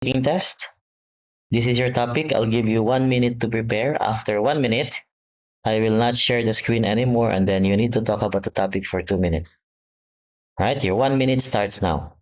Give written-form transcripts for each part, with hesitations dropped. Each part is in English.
Speaking test. This is your topic. I'll give you 1 minute to prepare. After 1 minute, I will not share the screen anymore, and then you need to talk about the topic for 2 minutes. All right, your 1 minute starts now.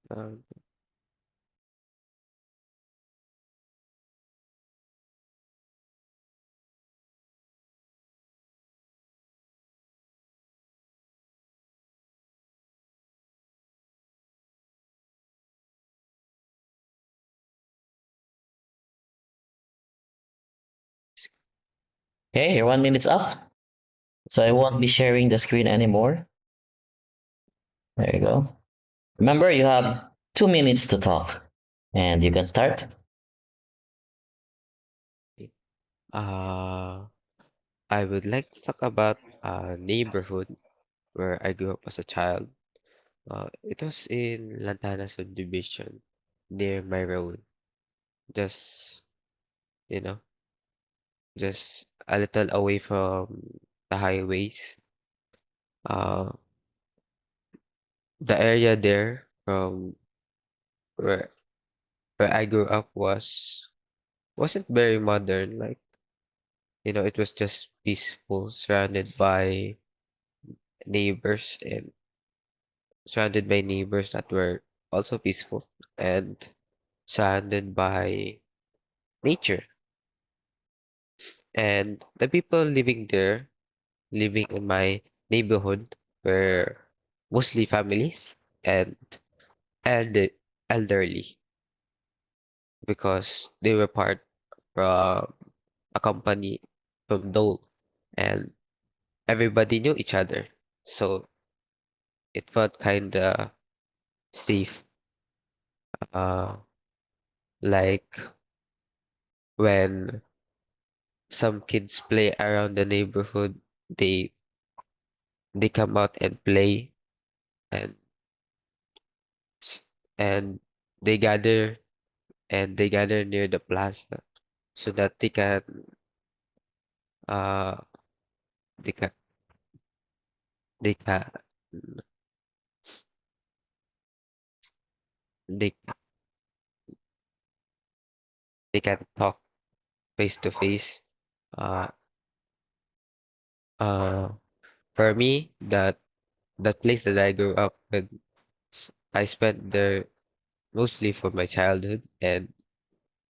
Um, Okay, your 1 minute's up. So I won't be sharing the screen anymore. There you go. Remember, you have 2 minutes to talk, and you can start. uh, I would like to talk about a neighborhood where I grew up as a child. It was in Lantana subdivision near my road. Just, you know, just a little away from the highways. Uh, the area there from where where I grew up wasn't very modern. Like, it was just peaceful, neighbors and surrounded by neighbors that were also peaceful and surrounded by nature. And the people living there, living in my neighborhood, were mostly families and elder elderly because they were part from a company from Dole, and everybody knew each other. So it felt kinda safe. Uh, like when some kids play around the neighborhood, they they come out and play, and s- and they gather they gather near the plaza so that uh they can they can they they can talk face to face. Uh uh for me, that place that I grew up with, I spent there mostly for my childhood, and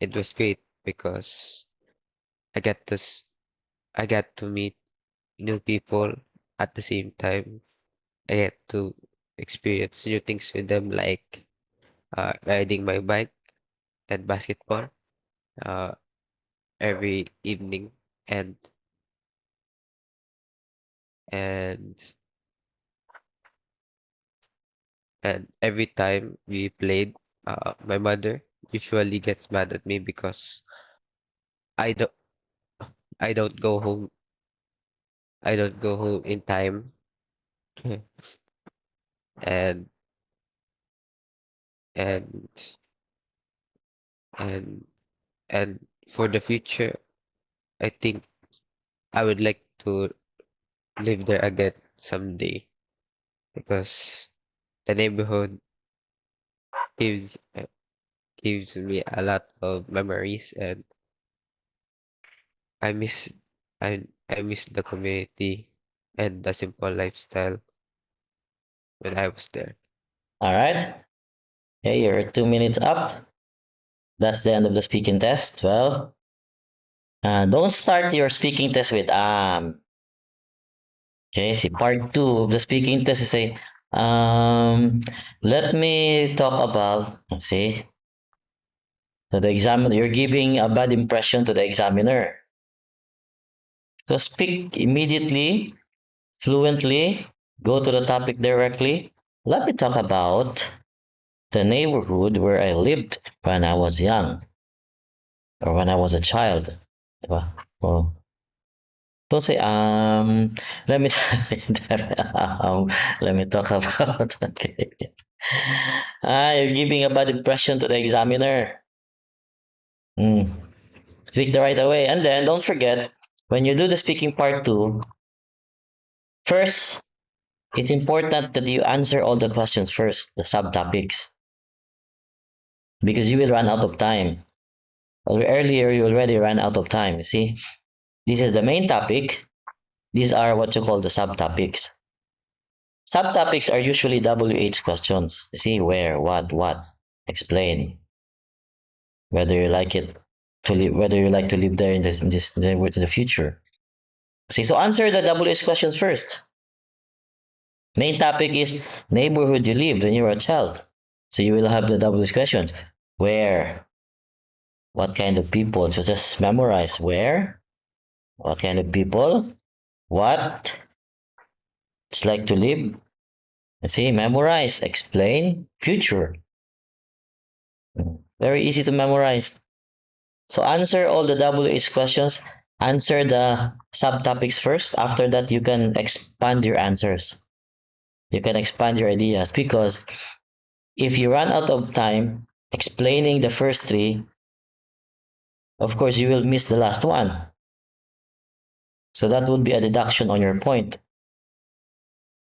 it was great because I get this I get to meet new people at the same time. I get to experience new things with them, like riding my bike and basketball uh, every evening, and and and every time we played, my mother usually gets mad at me because I don't I don't go home I don't go home in time, and and and and for the future, I think I would like to live there again someday because the neighborhood gives gives me a lot of memories, and I miss I miss the community and the simple lifestyle when I was there. All right. Okay, your 2 minutes up. That's the end of the speaking test. Well, don't start your speaking test with Okay, see, part 2 of the speaking test, you say, let me talk about, see, so the examiner, you're giving a bad impression to the examiner. So speak immediately, fluently, go to the topic directly. Let me talk about the neighborhood where I lived when I was young or when I was a child. Diba? Oh, don't say, let me, let me talk about, okay. You're giving a bad impression to the examiner. Speak the right away. And then don't forget, when you do the speaking part 2, first, it's important that you answer all the questions first, the subtopics, because you will run out of time. Earlier, you already ran out of time. You see, this is the main topic. These are what you call the subtopics. Subtopics are usually WH questions. You see, where, what, explain. Whether you like it to live, whether you like to live there in this neighborhood in the future. See, so answer the WH questions first. Main topic is neighborhood you lived when you were a child. So you will have the WH questions. Where? What kind of people? So just memorize where, what kind of people, what it's like to live. See, memorize, explain, future. Very easy to memorize. So answer all the WH questions. Answer the subtopics first. After that, you can expand your answers. You can expand your ideas because if you run out of time explaining the first 3, of course, you will miss the last one. So that would be a deduction on your point,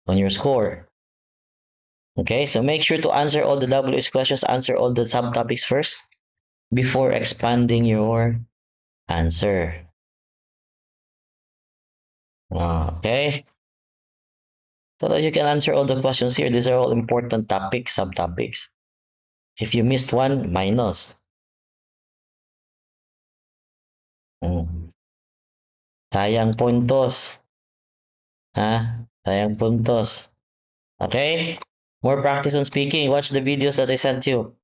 on your score. Okay, so make sure to answer all the WH questions, answer all the subtopics first before expanding your answer. Okay, so that you can answer all the questions here. These are all important topics, subtopics. If you missed one, minus. Sayang puntos. Sayang puntos. Okay? More practice on speaking. Watch the videos that I sent you.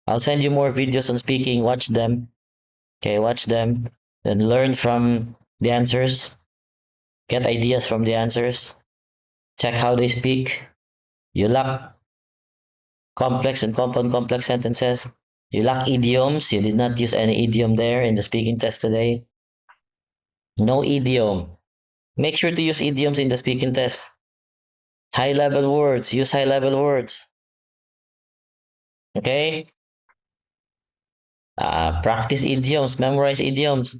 I'll send you more videos on speaking. Watch them. Okay, watch them. Then learn from the answers. Get ideas from the answers. Check how they speak. You lack complex and compound complex sentences. You lack idioms. You did not use any idiom there in the speaking test today. No idiom. Make sure to use idioms in the speaking test. High level words. Use high level words. Okay? Practice idioms. Memorize idioms.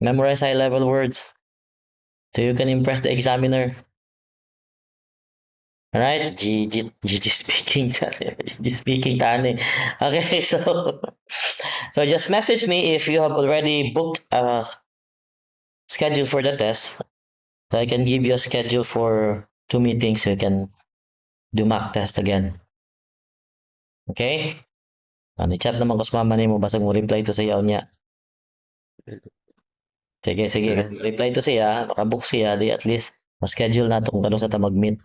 Memorize high level words. So you can impress the examiner. Alright? GG speaking. GG speaking, Tani. Okay, so just message me if you have already booked a schedule for the test. So I can give you a schedule for 2 meetings so you can do mock test again. Okay? I-chat naman ko sa mama ni mo, basag mo reply to sa iyaw niya. Sige, reply to siya, nakabook siya, di at least ma-schedule na kung kano sa ta mag-meet.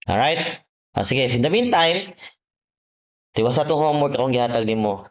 Alright? Sige, in the meantime, tiwas sa itong homework akong gihatag nimo.